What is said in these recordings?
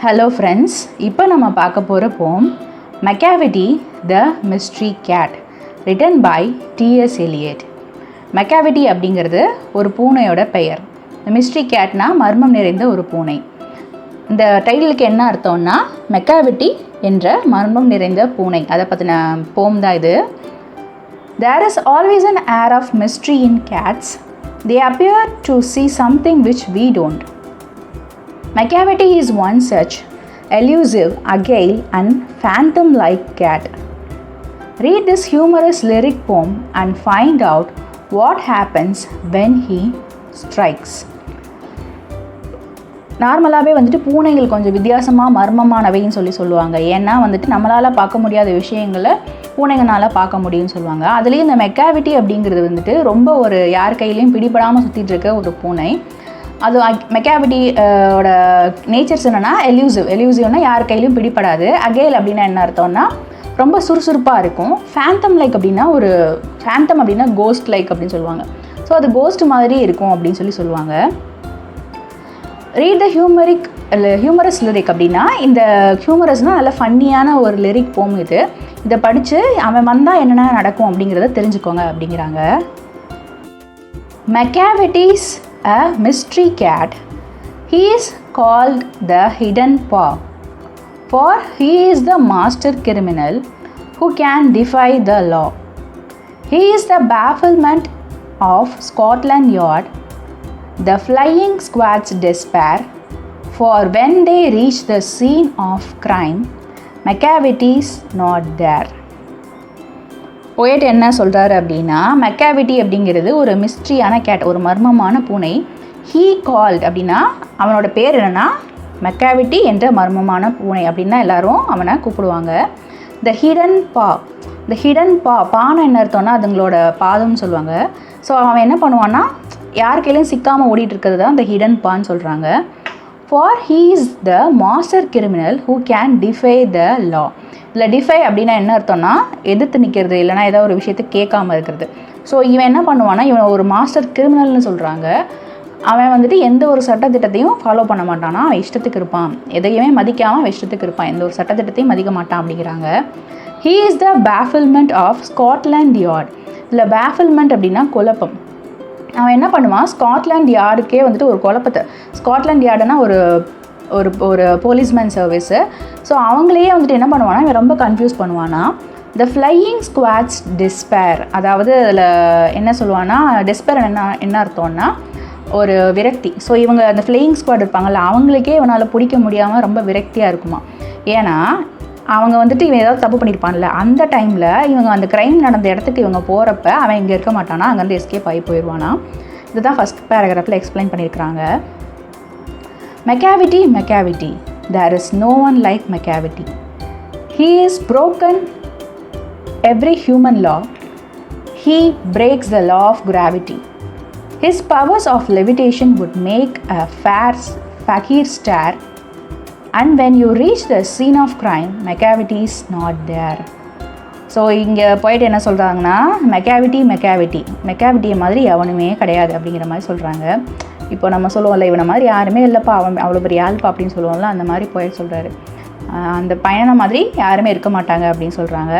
Hello friends, இப்போ நம்ம பார்க்க போகிற poem Macavity-The Mystery Cat written by T.S. Eliot. Macavity அப்படிங்கிறது ஒரு பூனையோட பெயர். மிஸ்ட்ரி கேட்னா மர்மம் நிறைந்த ஒரு பூனை. இந்த டைட்டிலுக்கு என்ன அர்த்தம்னா Macavity என்ற மர்மம் நிறைந்த பூனை, அதை பற்றின poem தான் இது. There is always an air of mystery in cats. They appear to see something which we don't. Macavity is one such elusive, agile and phantom-like cat. Read this humorous lyric poem and find out what happens when he strikes. நார்மலாகவே பூனைகள் கொஞ்சம் வித்தியாசமாக மர்மமானவைன்னு சொல்லுவாங்க. ஏன்னா நம்மளால் பார்க்க முடியாத விஷயங்களை பூனைகளால் பார்க்க முடியும்னு சொல்லுவாங்க. அதுலேயும் இந்த மெக்காவிட்டி அப்படிங்கிறது ரொம்ப ஒரு யார் கையிலையும் பிடிபடாமல் சுற்றிட்டு இருக்க ஒரு பூனை. அது மெக்காவிட்டியோட நேச்சர்ஸ் என்னென்னா எலியூசிவ்னா யார் கையிலையும் பிடிப்படாது. அகேல் அப்படின்னா என்ன அர்த்தம்னா ரொம்ப சுறுசுறுப்பாக இருக்கும். ஃபேண்டம் லைக் அப்படின்னா ஃபேண்டம் அப்படின்னா கோஸ்ட் லைக் அப்படின்னு சொல்லுவாங்க. ஸோ அது கோஸ்ட் மாதிரி இருக்கும் அப்படின்னு சொல்லுவாங்க. ரீட் த ஹியூமரஸ் லிரிக் அப்படின்னா இந்த ஹியூமரஸ்னால் நல்ல ஃபன்னியான ஒரு லிரிக் போம். இதை படித்து அவன் வந்தால் என்னென்ன நடக்கும் அப்படிங்கிறத தெரிஞ்சுக்கோங்க அப்படிங்கிறாங்க. Macavity-'s a mystery cat. He is called the hidden paw, for he is the master criminal who can defy the law. He is the bafflement of Scotland Yard, the flying squad's despair, for when they reach the scene of crime, Macavity's not there. போய்ட்டு என்ன சொல்கிறாரு அப்படின்னா, மெக்காவிட்டி அப்படிங்கிறது ஒரு மிஸ்ட்ரியான gate, ஒரு மர்மமான பூனை. He called அப்படின்னா அவனோட பேர் என்னென்னா மெக்காவிட்டி என்ற மர்மமான பூனை அப்படின்னா எல்லாரும் அவனை கூப்பிடுவாங்க. த ஹிடன் பா பானை என்ன அர்த்தம்னா அதுங்களோட பாதம்னு சொல்லுவாங்க. ஸோ அவன் என்ன பண்ணுவான்னா யார் கையிலையும் சிக்காமல் ஓடிட்டு இருக்கிறது தான் இந்த ஹிடன் பான்னு சொல்கிறாங்க. For he is the master criminal who can defy the law. இல்லை டிஃபை அப்படின்னா என்ன அர்த்தம்னா எதிர்த்து நிற்கிறது, இல்லைனா ஏதாவது ஒரு விஷயத்தை கேட்காம இருக்கிறது. ஸோ இவன் என்ன பண்ணுவான்னா இவன் ஒரு மாஸ்டர் கிரிமினல்னு சொல்கிறாங்க. அவன் எந்த ஒரு சட்டத்திட்டத்தையும் ஃபாலோ பண்ண மாட்டானா, அவன் இஷ்டத்துக்கு இருப்பான். எதையுமே மதிக்காமல் அவன் இஷ்டத்துக்கு இருப்பான், எந்த ஒரு சட்டத்திட்டத்தையும் மதிக்க மாட்டான் அப்படிங்கிறாங்க. He is the bafflement of Scotland Yard. இல்லை பேஃபில்மெண்ட் அப்படின்னா குழப்பம். அவன் என்ன பண்ணுவான், ஸ்காட்லாண்ட் யார்டுக்கே ஒரு குழப்பத்தை, ஸ்காட்லாண்ட் யார்டுனா ஒரு ஒரு போலீஸ்மேன் சர்வீஸு. ஸோ அவங்களையே என்ன பண்ணுவானா இவன் ரொம்ப கன்ஃபியூஸ் பண்ணுவானா. த ஃப்ளையிங் ஸ்குவாட்ஸ் டிஸ்பேர், அதாவது அதில் என்ன சொல்லுவான்னா டிஸ்பேர் என்ன அர்த்தம்னா ஒரு விரக்தி. ஸோ இவங்க அந்த ஃப்ளையிங் ஸ்குவாட் இருப்பாங்கள்ல, அவங்களுக்கே இவனால் பிடிக்க முடியாமல் ரொம்ப விரக்தியாக இருக்குமா. ஏன்னா அவங்க இவன் ஏதாவது தப்பு பண்ணியிருப்பான்ல, அந்த டைமில் இவங்க அந்த க்ரைம் நடந்த இடத்துக்கு இவங்க போகிறப்ப அவன் இங்கே இருக்க மாட்டானா, அங்கேருந்து எஸ்கேப் ஆகி போயிடுவானா. இதுதான் ஃபஸ்ட் பேராகிராஃபில் எக்ஸ்பிளைன் பண்ணியிருக்கிறாங்க. Macavity, there is no one like Macavity. He is broken every human law. He breaks the law of gravity. His powers of levitation would make a fakir stare. And when you reach the scene of crime, Macavity is not there. So இங்கே போய்ட்டு என்ன சொல்கிறாங்கன்னா மெக்காவிட்டியை மாதிரி எவனுமே கிடையாது அப்படிங்கிற மாதிரி சொல்கிறாங்க. இப்போ நம்ம சொல்லுவோம்ல இவனை மாதிரி யாருமே இல்லைப்பா, அவன் அவ்வளோ பெரிய ஆள்ப்பா அப்படின்னு சொல்லுவோம்ல, அந்த மாதிரி போயிட்டு சொல்கிறாரு. அந்த பையனை மாதிரி யாருமே இருக்க மாட்டாங்க அப்படின்னு சொல்கிறாங்க.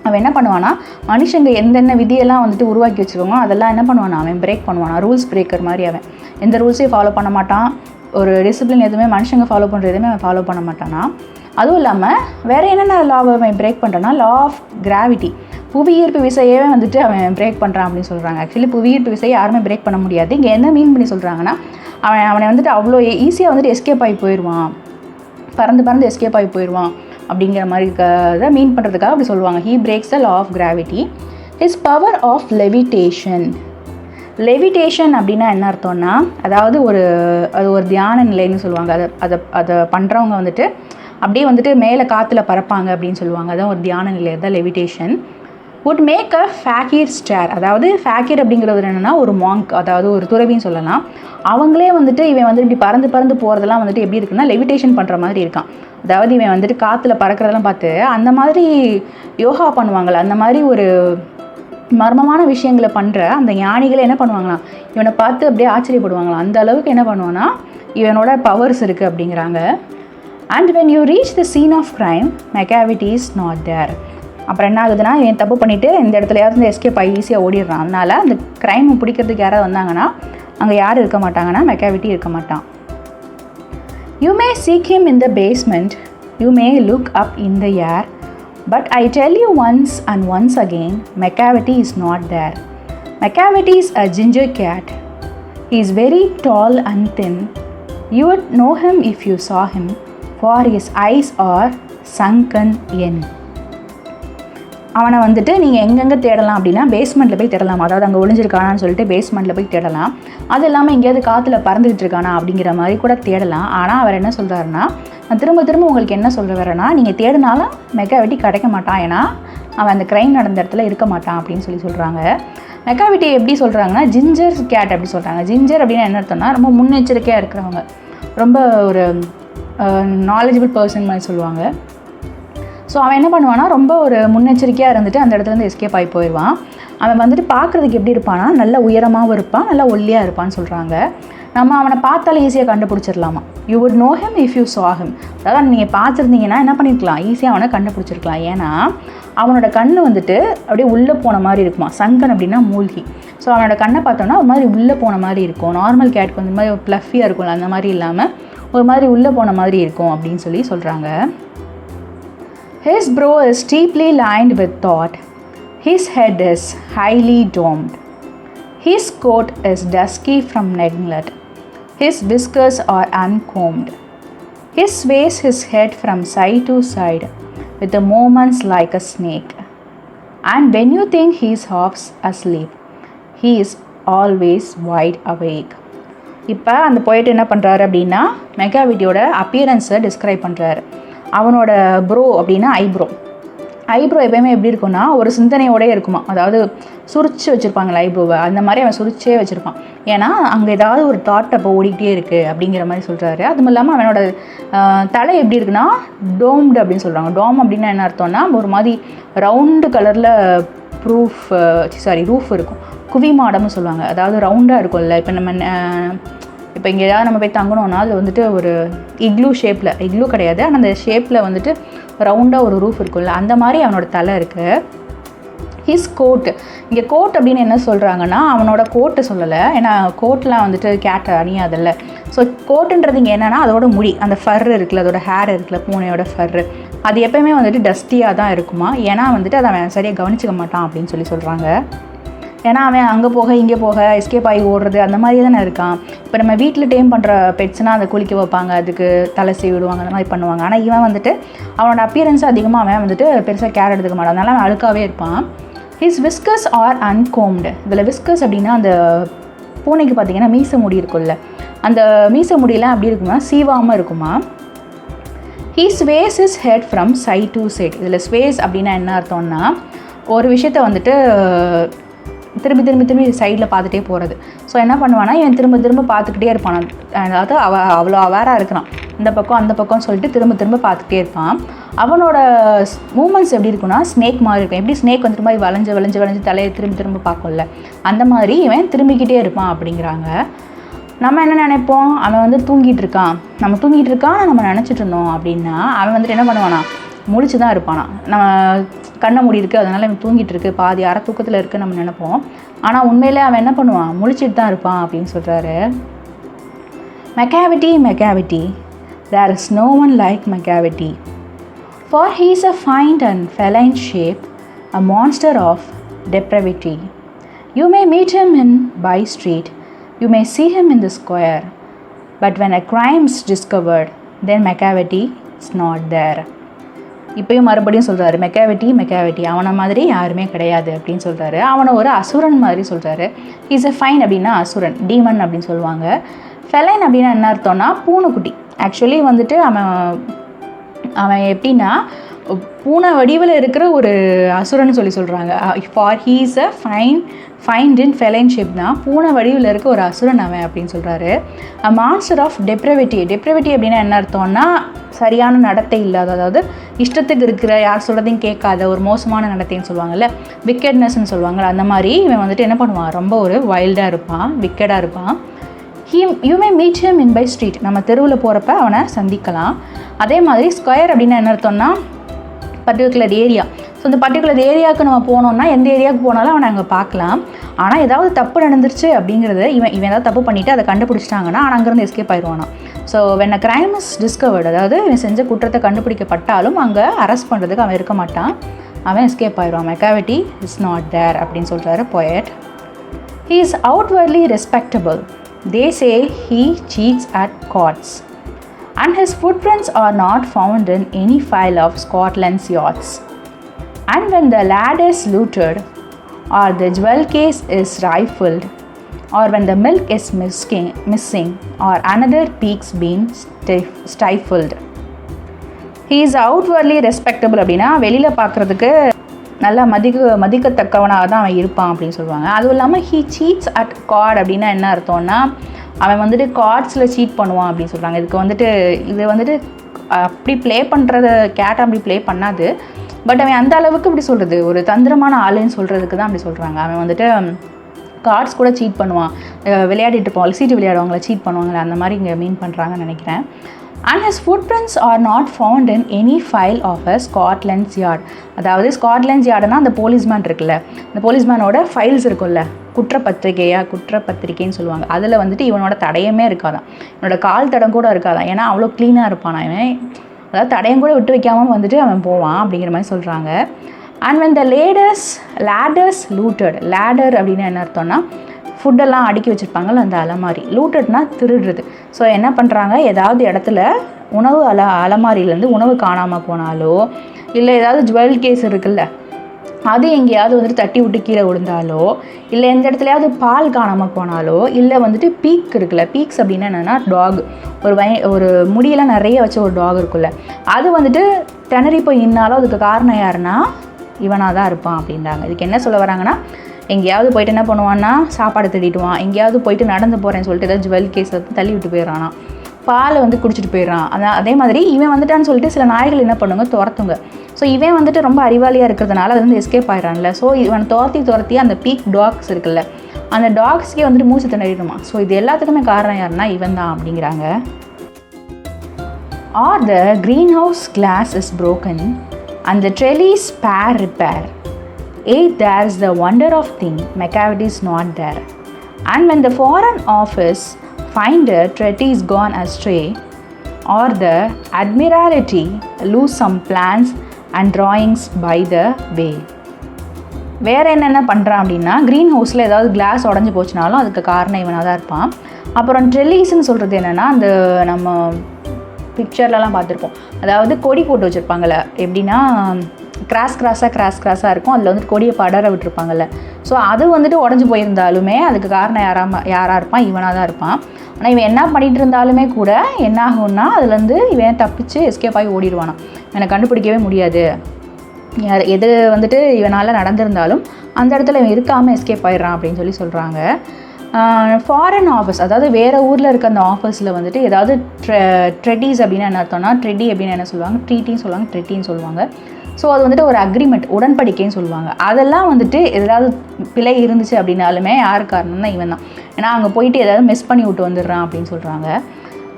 அவன் என்ன பண்ணுவானா மனுஷங்க எந்தெந்த விதியெல்லாம் உருவாக்கி வச்சுருக்கோங்க அதெல்லாம் என்ன பண்ணுவானா அவன் பிரேக் பண்ணுவானா, ரூல்ஸ் பிரேக்கர் மாதிரி. அவன் எந்த ரூல்ஸையும் ஃபாலோ பண்ண மாட்டான், ஒரு டிசிப்ளின் எதுவுமே மனுஷங்க ஃபாலோ பண்ணுற எதுவுமே அவன் ஃபாலோ பண்ண மாட்டானா. அதுவும் இல்லாமல் வேறு என்னென்ன லாவை அவன் பிரேக் பண்ணுறான்னா லா ஆஃப் கிராவிட்டி, புவியீர்ப்பு விசையே அவன் பிரேக் பண்ணுறான் அப்படின்னு சொல்கிறாங்க. ஆக்சுவலி புவியீர்ப்பு விசையை யாருமே பிரேக் பண்ண முடியாது. இங்கே என்ன மீன் பண்ணி சொல்கிறாங்கன்னா அவனை அவ்வளோ ஈஸியாக எஸ்கேப் ஆகி போயிடுவான், பறந்து எஸ்கேப் ஆகி போயிடுவான் அப்படிங்கிற மாதிரி இதை மீன் பண்ணுறதுக்காக அப்படி சொல்லுவாங்க. He breaks the law of gravity. His power of levitation அப்படின்னா என்ன அர்த்தம்னா அதாவது அது ஒரு தியான நிலைன்னு சொல்லுவாங்க. அதை பண்ணுறவங்க அப்படியே மேலே காற்றுல பறப்பாங்க அப்படின்னு சொல்லுவாங்க. அதான் ஒரு தியான நிலை, தான் levitation. would make a fakir stare, அதாவது ஃபேக்கீர் அப்படிங்கிறது என்னென்னா ஒரு மாங்க், அதாவது ஒரு துறவின்னு சொல்லலாம். அவங்களே இவன் இப்படி பறந்து போகிறதெல்லாம் எப்படி இருக்குன்னா லெவிட்டேஷன் பண்ணுற மாதிரி இருக்கான். அதாவது இவன் காற்றுல பறக்கிறதெல்லாம் பார்த்து அந்த மாதிரி யோகா பண்ணுவாங்கள்ல, அந்த மாதிரி ஒரு மர்மமான விஷயங்களை பண்ணுற அந்த ஞானிகளை என்ன பண்ணுவாங்களாம், இவனை பார்த்து அப்படியே ஆச்சரியப்படுவாங்களாம். அந்த அளவுக்கு என்ன பண்ணுவான்னா இவனோட பவர்ஸ் இருக்குது அப்படிங்கிறாங்க. And when you reach the scene of crime, Macavity is not there. அப்புறம் என்ன ஆகுதுன்னா, இவன் தப்பு பண்ணிவிட்டு இந்த இடத்துலையாவது இந்த எஸ்கேப் ஆகி ஈஸியாக ஓடிடுறான். அதனால் அந்த க்ரைமை பிடிக்கிறதுக்கு யாராவது வந்தாங்கன்னா அங்கே யார் இருக்க மாட்டாங்கன்னா Macavity இருக்க மாட்டான். You may seek him in the basement, you may look up in the air, but I tell you once and once again, Macavity is not there. Macavity is a ginger cat. He is very tall and thin. You would know him if you saw him, for his eyes are sunken in. அவனை வந்துட்டு நீங்கள் எங்கெங்கே தேடலாம் அப்படின்னா பேஸ்மெண்ட்டில் போய் தேடலாம். அதாவது அங்கே ஒளிஞ்சிருக்கானான்னு சொல்லிட்டு பேஸ்மெண்ட்டில் போய் தேடலாம். அது இல்லாமல் எங்கேயாவது காற்றுல பறந்துக்கிட்டு இருக்கானா அப்படிங்கிற மாதிரி கூட தேடலாம். ஆனால் அவர் என்ன சொல்கிறாருன்னா, நான் திரும்ப திரும்ப உங்களுக்கு என்ன சொல்ல வரேன்னா, நீங்கள் தேடினாலும் Macavity கிடைக்க மாட்டான், ஏன்னா அவன் அந்த க்ரைம் நடந்த இடத்துல இருக்க மாட்டான் அப்படின்னு சொல்கிறாங்க. Macavity எப்படி சொல்கிறாங்கன்னா ஜிஞ்சர் கேட் அப்படி சொல்கிறாங்க. ஜிஞ்சர் அப்படின்னா என்ன அர்த்தம்னா ரொம்ப முன்னெச்சரிக்கையாக இருக்கிறவங்க, ரொம்ப ஒரு நாலேஜபிள் பர்சன் மாதிரி சொல்லுவாங்க. ஸோ அவன் என்ன பண்ணுவான்னா ரொம்ப ஒரு முன்னெச்சரிக்கையாக இருந்துட்டு அந்த இடத்துலேருந்து எஸ்கேப் ஆகி போயிடுவான். அவன் வந்துட்டு பார்க்குறதுக்கு எப்படி இருப்பான்னா நல்ல உயரமாகவும் இருப்பான், நல்லா ஒல்லியாக இருப்பான்னு சொல்கிறாங்க. நம்ம அவனை பார்த்தாலே ஈஸியாக கண்டுபிடிச்சிடலாமா. You would know him if you saw him. அதாவது நீங்கள் பார்த்துருந்தீங்கன்னா என்ன பண்ணியிருக்கலாம், ஈஸியாக அவனை கண்டுபிடிச்சிருக்கலாம். ஏன்னா அவனோட கண் வந்துட்டு அப்படியே உள்ளே போன மாதிரி இருக்குமா. சங்கன் அப்படின்னா மூழ்கி. ஸோ அவனோட கண்ணை பார்த்தோன்னா ஒரு மாதிரி உள்ளே போன மாதிரி இருக்கும். நார்மல் கேட்க்கு வந்து மாதிரி ப்ளஃபியாக இருக்கும்ல, அந்த மாதிரி இல்லாமல் ஒரு மாதிரி உள்ளே போன மாதிரி இருக்கும் அப்படின்னு சொல்கிறாங்க. His brow is deeply lined with thought. His head is highly domed. His coat is dusky from neglect. His whiskers are uncombed. He sways his head from side to side with the movements like a snake. And when you think he is half asleep, he is always wide awake. இப்போ அந்த போய்ட்டு என்ன பண்ணுறாரு அப்படின்னா Macavityயோட அப்பியரன்ஸை describe பண்ணுறாரு. அவனோட bro அப்படின்னா eyebrow எப்போயுமே எப்படி இருக்குன்னா ஒரு சிந்தனையோடய இருக்குமா. அதாவது சுரிச்சு வச்சுருப்பாங்களே ஐப்ரோவை, அந்த மாதிரி அவன் சுரிச்சே வச்சுருப்பான். ஏன்னா அங்கே ஏதாவது ஒரு தாட் அப்போ ஓடிக்கிட்டே இருக்குது அப்படிங்கிற மாதிரி சொல்கிறாரு. அதுவும் இல்லாமல் அவனோட தலை எப்படி இருக்குன்னா டோம்டு அப்படின்னு சொல்கிறாங்க. டோம் அப்படின்னா என்ன அர்த்தம்னா ஒரு மாதிரி ரவுண்டு கலரில் ரூஃப் இருக்கும். குவிமாடம்னு சொல்லுவாங்க. அதாவது ரவுண்டாக இருக்கும்ல. இப்போ இங்கே ஏதாவது நம்ம போய் தங்கணும்னா அது வந்துட்டு ஒரு இக்லூ கிடையாது, ஆனால் அந்த ஷேப்பில் வந்துட்டு ரவுண்டாக ஒரு ரூஃப் இருக்கும்ல, அந்த மாதிரி அவனோட தலை இருக்குது. ஹிஸ் கோட், இங்கே கோட் அப்படின்னு என்ன சொல்கிறாங்கன்னா அவனோட கோட்டு சொல்லலை, ஏன்னா கோட்லாம் வந்துட்டு கேட்டை அணியாதில்ல. ஸோ கோட்டுன்றது இங்கே என்னென்னா அதோட முடி, அந்த ஃபர் இருக்குல்ல, அதோட ஹேர் இருக்குல்ல, பூனையோட ஃபர்ரு, அது எப்போயுமே வந்துட்டு டஸ்டியாக தான் இருக்குமா. ஏன்னா வந்துட்டு அதை அவன் சரியாக கவனிச்சிக்க மாட்டான் அப்படின்னு சொல்கிறாங்க. ஏன்னா அவன் அங்கே போக இங்கே போக எஸ்கேப் ஆகி ஓடுறது அந்த மாதிரி தானே இருக்கான். இப்போ நம்ம வீட்டில் டேம் பண்ணுற பெட்ஸ்னால் அதை குளிக்க வைப்பாங்க, அதுக்கு தலை சீவி விடுவாங்க, அந்த மாதிரி பண்ணுவாங்க. ஆனால் இவன் வந்துட்டு அவனோட அப்பியரன்ஸ் அதிகமாக அவன் வந்துட்டு பெருசாக கேர் எடுத்துக்க மாட்டான், அதனால அவன் அழுக்காகவே இருப்பான். His whiskers are uncombed. இதில் விஸ்கர்ஸ் அப்படின்னா அந்த பூனைக்கு பார்த்திங்கன்னா மீச முடி இருக்கும்ல, அந்த மீச முடியெல்லாம் அப்படி இருக்குமா, சீவாமல் இருக்குமா. He sways his head from side to side. இதில் ஸ்வேஸ் அப்படின்னா என்ன அர்த்தம்னா ஒரு விஷயத்த வந்துட்டு திரும்பி சைடில் பார்த்துட்டே போகிறது. ஸோ என்ன பண்ணுவான்னா இவன் திரும்ப பார்த்துக்கிட்டே இருப்பான். அதாவது அவ்வளோ அவேராக இருக்கிறான், இந்த பக்கம் அந்த பக்கம்னு சொல்லிட்டு திரும்ப பார்த்துக்கிட்டே இருப்பான். அவனோட மூமெண்ட்ஸ் எப்படி இருக்குன்னா ஸ்னேக் மாதிரி இருக்கும். எப்படி ஸ்னேக் வந்துட்டு மாதிரி வளைஞ்சு தலையை திரும்ப பார்க்கும்ல, அந்த மாதிரி இவன் திரும்பிக்கிட்டே இருப்பான் அப்படிங்கிறாங்க. நம்ம என்ன நினைப்போம், அவன் வந்து தூங்கிட்டு இருக்கான் நம்ம நினச்சிட்டு இருந்தோம் அப்படின்னா அவன் வந்துட்டு என்ன பண்ணுவானா முழிச்சு தான் இருப்பானா. நம்ம கண்ணை மூடி இருக்குது, அதனால் அவன் தூங்கிட்டு இருக்கு, பாதி அரை தூக்கத்தில் இருக்குன்னு நம்ம நினைப்போம். ஆனால் உண்மையிலே அவன் என்ன பண்ணுவான், முழிச்சிட்டு தான் இருப்பான் அப்படின்னு சொல்கிறாரு. Macavity, there is no one like Macavity, for he is a fine and feline shape, a monster of depravity. You may meet him in by street, you may see him in the square, but when a crime is discovered, then Macavity is not there. இப்போயும் மறுபடியும் சொல்கிறாரு Macavity அவனை மாதிரி யாருமே கிடையாது அப்படின்னு சொல்கிறாரு. அவனை ஒரு அசுரன் மாதிரி சொல்கிறாரு. இஸ் எ ஃபைன் அப்படின்னா அசுரன், டீமன் அப்படின்னு சொல்லுவாங்க. ஃபெலைன் அப்படின்னா என்ன அர்த்தம்னா பூனைக்குட்டி. ஆக்சுவலி வந்துட்டு அவன் எப்படின்னா பூனை வடிவில் இருக்கிற ஒரு அசுரன்னு சொல்கிறாங்க. For he is a find in feline shape தான், பூனை வடிவில் இருக்க ஒரு அசுரன் அவன் அப்படின்னு சொல்கிறாரு. அ மான்ஸ்டர் ஆஃப் டெப்ரவிட்டி அப்படின்னா என்ன அர்த்தம்னா சரியான நடத்தை இல்லாத, அதாவது இஷ்டத்துக்கு இருக்கிற, யார் சொல்கிறதையும் கேட்காத ஒரு மோசமான நடத்தைன்னு சொல்லுவாங்கள்ல, விக்கெட்னஸ்ன்னு சொல்லுவாங்கள்ல, அந்த மாதிரி இவன் வந்துட்டு என்ன பண்ணுவான், ரொம்ப ஒரு வைல்டாக இருப்பான், விக்கெடாக இருப்பான். You may meet him in by street. நம்ம தெருவில் போகிறப்ப அவனை சந்திக்கலாம். அதே மாதிரி ஸ்கொயர் அப்படின்னா என்ன அர்த்தம்னா பர்டிகுலர் ஏரியா. ஸோ இந்த பர்டிகுலர் ஏரியாவுக்கு நம்ம போனோம்னா எந்த ஏரியாவுக்கு போனாலும் அவனை அங்கே பார்க்கலாம். ஆனால் ஏதாவது தப்பு நடந்துருச்சு அப்படிங்கிறது இவன் ஏதாவது தப்பு பண்ணிவிட்டு அதை கண்டுபிடிச்சிட்டாங்கன்னா ஆனால் அங்கேருந்து எஸ்கேப் ஆயிடுவானா. So when a crime is discovered, அதாவது இவன் செஞ்ச குற்றத்தை கண்டுபிடிக்கப்பட்டாலும் அங்கே அரெஸ்ட் பண்ணுறதுக்கு அவன் இருக்க மாட்டான், அவன் எஸ்கேப் ஆயிடுவான். மெக்காவிட்டி இஸ் நாட் தேர் அப்படின்னு சொல்கிறாரு poet. He is outwardly respectable. They say he cheats at courts. And his footprints are not found in any file of Scotland's yachts. And when the lad is looted, or the jewel case is rifled, or when the milk is missing, or another peak's been stifled. He is outwardly respectable அப்படின்னா வெளியில் பார்க்குறதுக்கு நல்லா மதிக்கத்தக்கவனாக தான் அவன் இருப்பான் அப்படின்னு சொல்லுவாங்க. அதுவும் இல்லாமல் he cheats at court அப்படின்னா என்ன அர்த்தம்னா அவன் வந்துட்டு கார்ட்ஸில் சீட் பண்ணுவான் அப்படின்னு சொல்கிறாங்க. இது வந்துட்டு அப்படி ப்ளே பண்ணுறத கேட் அப்படி ப்ளே பண்ணாது. பட் அவன் அந்த அளவுக்கு இப்படி சொல்கிறது ஒரு தந்திரமான ஆளுன்னு சொல்கிறதுக்கு தான் அப்படி சொல்கிறாங்க. அவன் வந்துட்டு கார்ட்ஸ் கூட சீட் பண்ணுவான், விளையாடிட்டு இருப்பான், சீட்டு விளையாடுவாங்கள சீட் பண்ணுவாங்களே அந்த மாதிரி இங்கே மீன் பண்ணுறாங்கன்னு நினைக்கிறேன். And his footprints are not found in any file of a Scotland's yard. அதாவது ஸ்காட்லாண்ட்ஸ் யார்டுனா அந்த போலீஸ்மேன் இருக்குல்ல, அந்த போலீஸ்மேனோட ஃபைல்ஸ் இருக்குல்ல, குற்றப்பத்திரிக்கைன்னு சொல்லுவாங்க. அதில் வந்துட்டு இவனோட தடயமே இருக்காதான், இவனோட கால் தடம் கூட இருக்காதான். ஏன்னா அவ்வளோ க்ளீனாக இருப்பான் அவன், அதாவது தடயம் கூட விட்டு வைக்காமல் வந்துட்டு அவன் போவான் அப்படிங்கிற மாதிரி சொல்கிறாங்க. And when the ladders looted, ladder அப்படின்னு என்ன அர்த்தம்னா ஃபுட்டெல்லாம் அடுக்கி வச்சுருப்பாங்கள்ல அந்த அலமாரி. லூட்டட்னா திருடுறது. ஸோ என்ன பண்ணுறாங்க, ஏதாவது இடத்துல உணவு அலமாரியிலேருந்து உணவு காணாமல் போனாலோ, இல்லை ஏதாவது ஜுவல் கேஸ் இருக்குல்ல அது எங்கேயாவது வந்துட்டு தட்டி விட்டு கீழே விழுந்தாலோ, இல்லை எந்த இடத்துலையாவது பால் காணாமல் போனாலோ, இல்லை வந்துட்டு பீக் இருக்குல்ல, பீக்ஸ் அப்படின்னா என்னென்னா டாக், ஒரு முடியெல்லாம் நிறைய வச்ச ஒரு டாக் இருக்குல்ல, அது வந்துட்டு திணறி போய் நின்னாலும் அதுக்கு காரணம் யாருன்னா இவனாக தான் இருப்பான் அப்படின்றாங்க. இதுக்கு என்ன சொல்ல வராங்கன்னா, எங்கேயாவது போயிட்டு என்ன பண்ணுவான்னா சாப்பாடு தேடிட்டுவான், எங்கேயாவது போயிட்டு நடந்து போகிறேன்னு சொல்லிட்டு ஏதாவது ஜுவல் கேஸை தள்ளி விட்டு போயிடறானா, பாலை வந்து குடிச்சிட்டு போயிடறான். அதே மாதிரி இவன் வந்துட்டான்னு சொல்லிட்டு சில நாய்கள் என்ன பண்ணுங்க, துரத்துங்க. ஸோ இவன் வந்துட்டு ரொம்ப அறிவாளியாக இருக்கிறதுனால அது வந்து எஸ்கேப் ஆயிடறான்ல. ஸோ இவன் துரத்தி அந்த பீக் டாக்ஸ் இருக்குல்ல, அந்த டாக்ஸ்க்கே வந்துட்டு மூச்சு திணறிடுமா. ஸோ இது எல்லாத்துக்குமே காரணம் யாருன்னா இவன் தான் அப்படிங்கிறாங்க. Or the greenhouse glass is broken and the trellis spare repair. There's the wonder of thing, Macavity is not there. And when the foreign office find a treatise gone astray, or the admiralty lose some plans and drawings by the way. வேறு என்னென்ன பண்ணுறான் அப்படின்னா, green ஹவுஸில் ஏதாவது class உடஞ்சி போச்சுனாலும் அதுக்கு காரணம் இவனாக தான் இருப்பான். அப்புறம் ட்ரெல்லிஸ்ன்னு சொல்கிறது என்னென்னா, அந்த நம்ம பிக்சர்லலாம் பார்த்துருப்போம், அதாவது கொடி போட்டு வச்சுருப்பாங்கள்ல, எப்படின்னா கிராஸாக இருக்கும், அதில் வந்துட்டு கொடியை படர விட்டுருப்பாங்கள்ல. ஸோ அது வந்துட்டு உடஞ்சி போயிருந்தாலுமே அதுக்கு காரணம் யாராக இருப்பான், இவனாக தான் இருப்பான். ஆனால் இவன் என்ன பண்ணிகிட்டு இருந்தாலுமே கூட என்ன ஆகும்னா அதுலேருந்து இவன் தப்பிச்சு எஸ்கேப் ஆகி ஓடிடுவானான், இவனை கண்டுபிடிக்கவே முடியாது. எது வந்துட்டு இவனால் நடந்திருந்தாலும் அந்த இடத்துல இவன் இருக்காமல் எஸ்கேப் ஆயிடுறான் அப்படின்னு சொல்கிறாங்க. ஃபாரின் ஆஃபீஸ், அதாவது வேறு ஊரில் இருக்க அந்த ஆஃபீஸில் வந்துட்டு ஏதாவது ட்ரெட்டிஸ் அப்படின்னா என்ன அர்த்தம்னா, ட்ரெட்டி அப்படின்னு என்ன சொல்லுவாங்க, ட்ரீட்டின்னு சொல்லுவாங்க, ட்ரெட்டின்னு சொல்லுவாங்க. ஸோ அது வந்துட்டு ஒரு அக்ரிமெண்ட், உடன்படிக்கைன்னு சொல்லுவாங்க. அதெல்லாம் வந்துட்டு ஏதாவது பிழை இருந்துச்சு அப்படின்னாலுமே யார் காரணம்னா இவன் தான். ஏன்னா அங்கே போயிட்டு ஏதாவது மிஸ் பண்ணி விட்டு வந்துடுறான் அப்படின்னு சொல்கிறாங்க.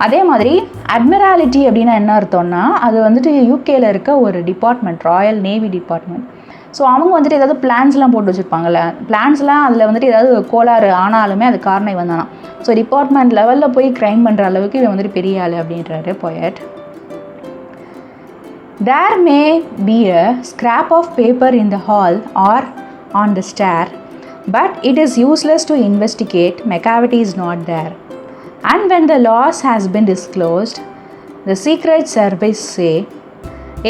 அதே மாதிரி அட்மிராலிட்டி அப்படின்னா என்ன அர்த்தம்னா, அது வந்துட்டு யூகேயில் இருக்க ஒரு department, Royal navy department. So அவங்க வந்துட்டு ஏதாவது பிளான்ஸ்லாம் போட்டு வச்சுருப்பாங்கள்ல, பிளான்ஸ்லாம் அதில் வந்துட்டு ஏதாவது கோளாறு ஆனாலுமே அது காரணம் இவன் தானா. ஸோ டிபார்ட்மெண்ட் லெவலில் போய் க்ரைம் பண்ணுற அளவுக்கு இவன் வந்துட்டு பெரிய ஆள் அப்படின்றாரு poet. There may be a scrap of paper in the hall or on the stair, but it is useless to investigate. Macavity is not there. And when the loss has been disclosed, the Secret Service say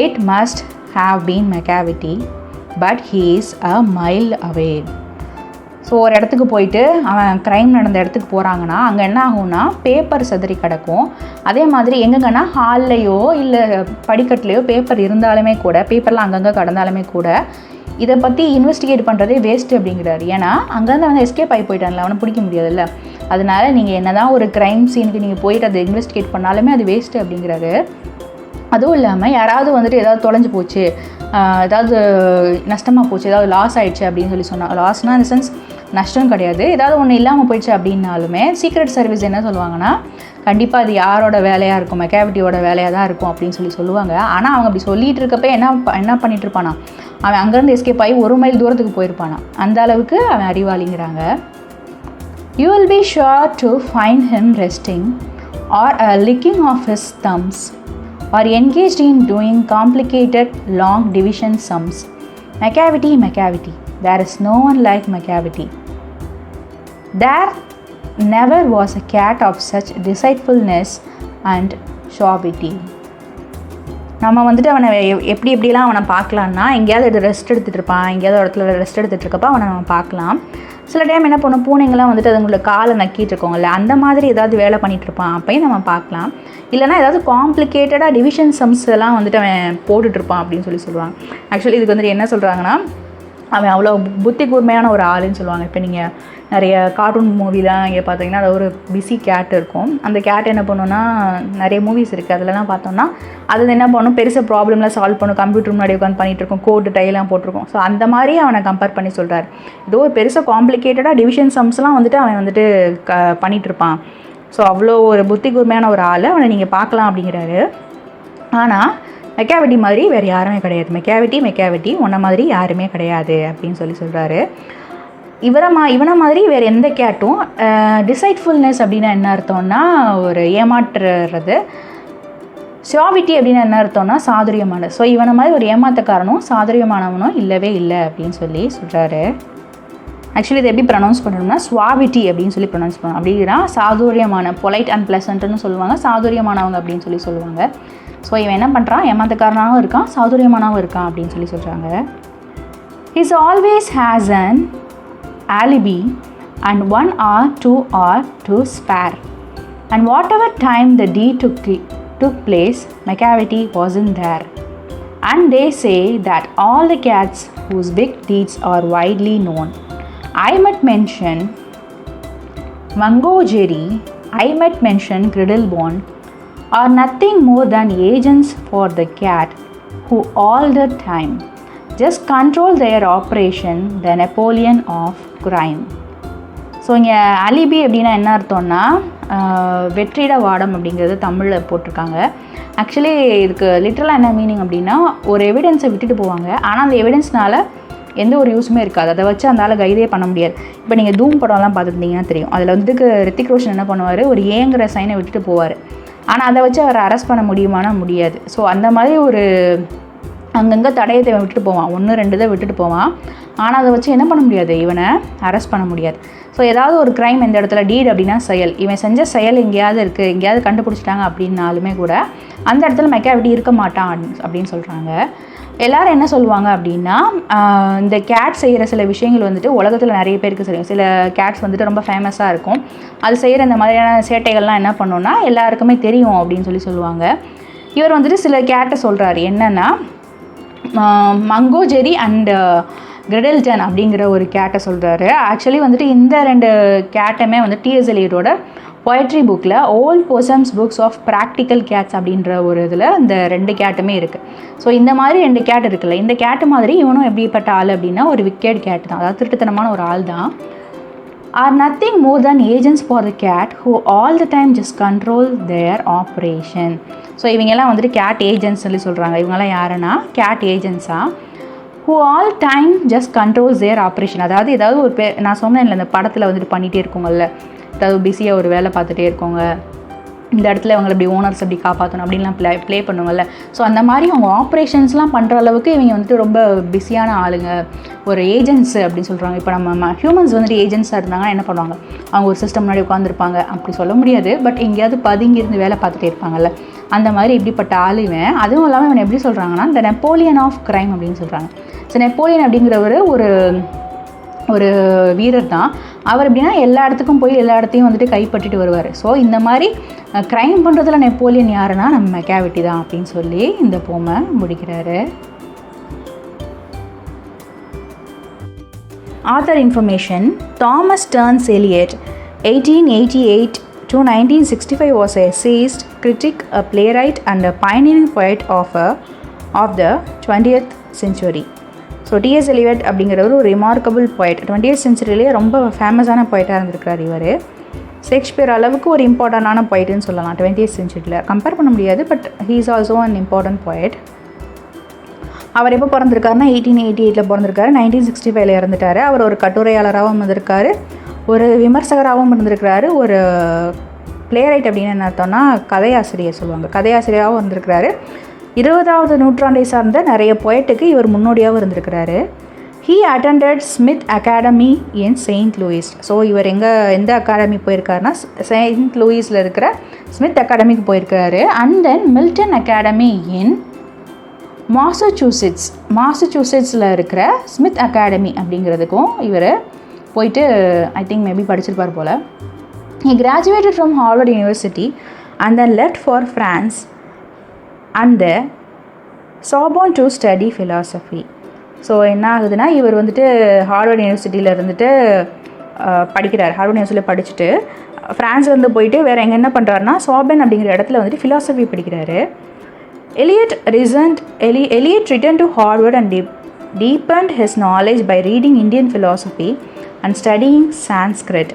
it must have been Macavity, but he is a mile away. So ஒரு இடத்துக்கு போயிட்டு அவன் crime நடந்த இடத்துக்கு போகிறாங்கன்னா அங்கே என்ன ஆகும்னா பேப்பர் சதுரி கிடக்கும். அதே மாதிரி எங்கெங்கன்னா ஹால்லையோ இல்லை படிக்கட்டுலையோ பேப்பர் இருந்தாலுமே கூட, பேப்பர்லாம் அங்கங்கே கடந்தாலுமே கூட இதை பற்றி இன்வெஸ்டிகேட் பண்ணுறதே வேஸ்ட்டு அப்படிங்கிறாரு. ஏன்னா அங்கேருந்து அவன் எஸ்கேப் ஆகி போயிட்டான்ல, அவனை பிடிக்க முடியாதுல்ல. அதனால நீங்கள் என்ன தான் ஒரு க்ரைம் சீனுக்கு நீங்கள் போயிட்டு அதை இன்வெஸ்டிகேட் பண்ணாலுமே அது வேஸ்ட்டு அப்படிங்கிறாரு. அதுவும் இல்லாமல் யாராவது வந்துட்டு ஏதாவது தொலைஞ்சு போச்சு, ஏதாவது நஷ்டமாக போச்சு, ஏதாவது லாஸ் ஆகிடுச்சு அப்படின்னு சொன்னால், லாஸ்னால் இந்த சென்ஸ் நஷ்டம் கிடையாது. ஏதாவது ஒன்று இல்லாமல் போயிடுச்சு அப்படின்னாலுமே சீக்ரெட் சர்வீஸ் என்ன சொல்லுவாங்கன்னா, கண்டிப்பாக அது யாரோட வேலையாக இருக்கும், மெக்காவிட்டியோட வேலையாக தான் இருக்கும் அப்படின்னு சொல்லுவாங்க. ஆனால் அவங்க அப்படி சொல்லிகிட்டு இருக்கப்போ என்ன பண்ணிட்டு இருப்பானா, அவன் அங்கேருந்து எஸ்கேப் ஆகி 1 மைல் தூரத்துக்கு போயிருப்பானா. அந்த அளவுக்கு அவன் அறிவாளிங்கிறாங்க. You will be sure to find him resting or licking off his thumbs or engaged in doing complicated long division sums. Macavity, there is no one like Macavity. There never was a cat of such deceitfulness and suavity. நம்ம வந்துட்டு அவனை எப்படிலாம் அவனை பார்க்கலான்னா, எங்கேயாவது rest எடுத்துகிட்டு இருப்பான், எங்கேயாவது இடத்துல ரெஸ்ட் எடுத்துகிட்டு இருக்கப்போ அவனை நம்ம பார்க்கலாம். சில டைம் என்ன பண்ணும், பூனைங்கள்லாம் வந்துட்டு அதுங்களோட காலை நக்கிட்டு இருக்கோங்கல்ல, அந்த மாதிரி ஏதாவது வேலை பண்ணிகிட்டு இருப்பான், அப்பையும் நம்ம பார்க்கலாம். இல்லைனா ஏதாவது காம்ப்ளிகேட்டடாக டிவிஷன் சம்ஸ் எல்லாம் வந்துட்டு அவன் போட்டுட்ருப்பான் அப்படின்னு சொல்லுவாங்க. ஆக்சுவலி இதுக்கு வந்துட்டு என்ன சொல்கிறாங்கன்னா, அவன் அவ்வளோ புத்தி கூர்மையான ஒரு ஆளுன்னு சொல்லுவாங்க. இப்போ நீங்கள் நிறைய கார்ட்டூன் மூவிலாம் இங்கே பார்த்தீங்கன்னா அது ஒரு பிஸி கேட் இருக்கும். அந்த கேட் என்ன பண்ணுன்னா, நிறைய மூவிஸ் இருக்குது, அதிலலாம் பார்த்தோம்னா அது என்ன பண்ணும், பெருசாக ப்ராப்ளம்லாம் சால்வ் பண்ணும், கம்ப்யூட்டர் முன்னாடி உட்காந்து பண்ணிகிட்ருக்கோம், கோடு டைலாம் போட்டிருக்கோம். ஸோ அந்த மாதிரி அவனை கம்பேர் பண்ணி சொல்கிறார். ஏதோ ஒரு பெருசாக காம்ப்ளிகேட்டடாக டிவிஷன் சம்ஸ்லாம் வந்துட்டு அவன் வந்துட்டு பண்ணிகிட்ருப்பான். ஸோ அவ்வளோ ஒரு புத்தி கூர்மையான ஒரு ஆள், அவனை நீங்கள் பார்க்கலாம் அப்படிங்கிறாரு. ஆனால் மெக்காவிட்டி மாதிரி வேறு யாருமே கிடையாது. மெக்காவிட்டி உன்ன மாதிரி யாருமே கிடையாது அப்படின்னு சொல்கிறாரு. இவனை மாதிரி வேறு எந்த கேட்டும் டிசைட்ஃபுல்னஸ் அப்படின்னா என்ன அர்த்தம்னா ஒரு ஏமாற்றுறது. சுவாவிட்டி அப்படின்னா என்ன அர்த்தம்னா சாதுரியமான. ஸோ இவனை மாதிரி ஒரு ஏமாத்தக்காரனும் சாதுரியமானவனும் இல்லவே இல்லை அப்படின்னு சொல்கிறாரு. ஆக்சுவலி இதை எப்படி ப்ரொனவுன்ஸ் பண்ணணும்னா சுவாவிட்டி அப்படின்னு ப்ரொனவுன்ஸ் பண்ணணும். அப்படின்னா சாதுரியமான, பொலைட் அண்ட் ப்ளசன்ட்னு சொல்லுவாங்க, சாதுரியமானவங்க அப்படின்னு சொல்லுவாங்க. ஸோ இவன் என்ன பண்ணுறான், ஏமாத்தக்காரனாகவும் இருக்கான், சாதுரியமானவும் இருக்கான் அப்படின்னு சொல்கிறாங்க. He always has an alibi and 1 or 2 or to spare, and whatever time the deed took place, Macavity wasn't there. And they say that all the cats whose big deeds are widely known, I might mention Mango-Jerry, I might mention Griddlebone, are nothing more than agents for the cat who all the time just control their operation, the Napoleon of crime. So இங்கே alibi அப்படின்னா என்ன அர்த்தம்னா வெற்றிட வாடம் அப்படிங்கிறது தமிழில் போட்டிருக்காங்க. Actually இதுக்கு லிட்ரலாக என்ன மீனிங் அப்படின்னா, ஒரு எவிடன்ஸை விட்டுட்டு போவாங்க, ஆனால் அந்த எவிடன்ஸ்னால் எந்த ஒரு யூஸுமே இருக்காது, அதை வச்சு அந்த ஆளை கைதே பண்ண முடியாது. இப்போ நீங்கள் தூம் படம்லாம் பார்த்துருந்தீங்கன்னா தெரியும், அதில் வந்துட்டு ரித்திக் ரோஷன் என்ன பண்ணுவார், ஒரு ஏங்கிற சைனை விட்டுட்டு போவார், ஆனால் அதை வச்சு அவரை அரெஸ்ட் பண்ண முடியுமானா முடியாது. ஸோ அந்த மாதிரி ஒரு அங்கங்கே தடயத்தை விட்டுட்டு போவான், 1-2 தான் விட்டுட்டு போவான், ஆனால் அதை வச்சு என்ன பண்ண முடியாது, இவனை அரெஸ்ட் பண்ண முடியாது. ஸோ ஏதாவது ஒரு க்ரைம் இந்த இடத்துல டீட் அப்படின்னா செயல், இவன் செஞ்ச செயல் எங்கேயாவது இருக்குது, எங்கேயாவது கண்டுபிடிச்சிட்டாங்க அப்படின்னாலுமே கூட அந்த இடத்துல மெக்காவிட்டி இருக்க மாட்டான் அப்படின்னு சொல்கிறாங்க. எல்லோரும் என்ன சொல்லுவாங்க அப்படின்னா, இந்த கேட் செய்கிற சில விஷயங்கள் வந்துட்டு உலகத்தில் நிறைய பேருக்கு செய்யும். சில கேட்ஸ் வந்துட்டு ரொம்ப ஃபேமஸாக இருக்கும், அது செய்கிற இந்த மாதிரியான சேட்டைகள்லாம் என்ன பண்ணோன்னா எல்லாருக்குமே தெரியும் அப்படின்னு சொல்லுவாங்க. இவர் வந்துட்டு சில கேட்டை சொல்கிறாரு, என்னென்னா மங்கோ-ஜெரி அண்ட் கிரிடில்டன் அப்படிங்கிற ஒரு கேட்டை சொல்கிறாரு. ஆக்சுவலி வந்துட்டு இந்த 2 கேட்டுமே வந்து டிஎஸ் எலியட்டோட போய்ட்ரி புக்கில் old possums books of practical cats அப்படின்ற ஒரு இதில் இந்த 2 கேட்டுமே இருக்குது. ஸோ இந்த மாதிரி 2 கேட் இருக்குல்ல, இந்த கேட்டு மாதிரி இவனும் எப்படிப்பட்ட ஆள் அப்படின்னா ஒரு விக்கெட் கேட் தான், அதாவது திருட்டுத்தனமான ஒரு ஆள் தான். Are nothing more than agents for the cat who all the time just control their operation. So இவங்கெல்லாம் வந்துட்டு கேட் ஏஜென்ட்ஸ் சொல்கிறாங்க. இவங்கெல்லாம் யாருன்னா கேட் ஏஜென்ட்ஸாக, who all time just controls their operation. அதாவது ஏதாவது ஒரு நான் சொன்னேன்ல இந்த படத்தில் வந்துட்டு பண்ணிகிட்டே இருக்கோங்கல்ல, ஏதாவது பிஸியாக ஒரு வேலை பார்த்துட்டே இருக்கோங்க, இந்த இடத்துல இவங்களை இப்படி ஓனர்ஸ் அப்படி காப்பாற்றணும் அப்படின்லாம் ப்ளே பண்ணுவாங்கல்ல. ஸோ அந்த மாதிரி அவங்க ஆப்ரேஷன்ஸ்லாம் பண்ணுற அளவுக்கு இவங்க வந்துட்டு ரொம்ப பிஸியான ஆளுங்க, ஒரு ஏஜென்ட்ஸு அப்படின்னு சொல்கிறாங்க. இப்போ நம்ம ஹியூமன்ஸ் வந்துட்டு ஏஜென்ட்ஸாக இருந்தாங்கன்னா என்ன பண்ணுவாங்க, அவங்க ஒரு சிஸ்டம் முன்னாடி உட்காந்துருப்பாங்க, அப்படி சொல்ல முடியாது, பட் எங்கேயாவது பதுங்கிருந்து வேலை பார்த்துட்டே இருப்பாங்கல்ல, அந்த மாதிரி இப்படிப்பட்ட ஆள் இவன். அதுவும் இல்லாமல் இவன் எப்படி சொல்கிறாங்கன்னா இந்த நெப்போலியன் ஆஃப் க்ரைம் அப்படின்னு சொல்கிறாங்க. ஸோ நெப்போலியன் அப்படிங்கிறவர் ஒரு வீரர் தான். அவர் எப்படின்னா எல்லா இடத்துக்கும் போய் எல்லா இடத்தையும் வந்துட்டு கைப்பற்றிட்டு வருவார். ஸோ இந்த மாதிரி க்ரைம் பண்ணுறதுல நெப்போலியன் யாருன்னா நம்ம மெக்காவிட்டி தான் அப்படின்னு சொல்லி இந்த போமை முடிக்கிறாரு. Author information: Thomas Stearns Eliot, 1888 to 1965, was a essayist, critic, a playwright and a pioneering poet of the 20th century. So so T S Eliot அப்படிங்கிறவர் ஒரு ரிமார்க்கபிள் போய்ட், 20th centuryலேயே ரொம்ப ஃபேமஸான போய்ட்டாக இருந்திருக்கிறார் இவர். ஷேக்ஸ்பியர் அளவுக்கு ஒரு இம்பார்ட்டண்டான போய்ட்டுன்னு சொல்லலாம் 20th centuryல, கம்பேர் பண்ண முடியாது, but he is also an important poet. அவர் எப்போ பிறந்திருக்காருன்னா 1888 பிறந்திருக்காரு, 1965 இறந்துட்டார். அவர் ஒரு கட்டுரையாளராகவும் இருந்திருக்காரு, ஒரு விமர்சகராகவும் இருந்திருக்கிறாரு, ஒரு பிளேரைட் அப்படின்னு என்ன அர்த்தம்னா கதையாசிரியர் சொல்லுவாங்க, கதையாசிரியராகவும் இருந்திருக்கிறாரு. 20வது நூற்றாண்டை சார்ந்த நிறைய போய்ட்டுக்கு இவர் முன்னோடியாகவும் இருந்திருக்கிறாரு. He attended Smith Academy in St. Louis. So இவர் எந்த அகாடமி போயிருக்காருன்னா செயின்ட் லூயிஸில் இருக்கிற ஸ்மித் அகாடமிக்கு போயிருக்காரு. And then Milton academy in மாசச்சூசெட்ஸில் இருக்கிற ஸ்மித் அகாடமி அப்படிங்கிறதுக்கும் இவர் போயிட்டு ஐ திங்க் மேபி படிச்சிருப்பார் போல். He graduated from Harvard University and then left for France and the Sorbonne to study philosophy. So என்ன ஆகுதுன்னா இவர் வந்துட்டு ஹார்வர்ட் யூனிவர்சிட்டியில் இருந்துட்டு படிக்கிறார். ஹார்வர்ட் யூனிவர்சிட்டியில் படிச்சுட்டு ஃப்ரான்ஸ்லேருந்து போயிட்டு வேறு என்ன பண்ணுறாருனா சார்பன் அப்படிங்கிற இடத்துல வந்துட்டு ஃபிலாசபி படிக்கிறாரு. Eliot returned to Harvard and deepened his knowledge by reading Indian philosophy and studying Sanskrit.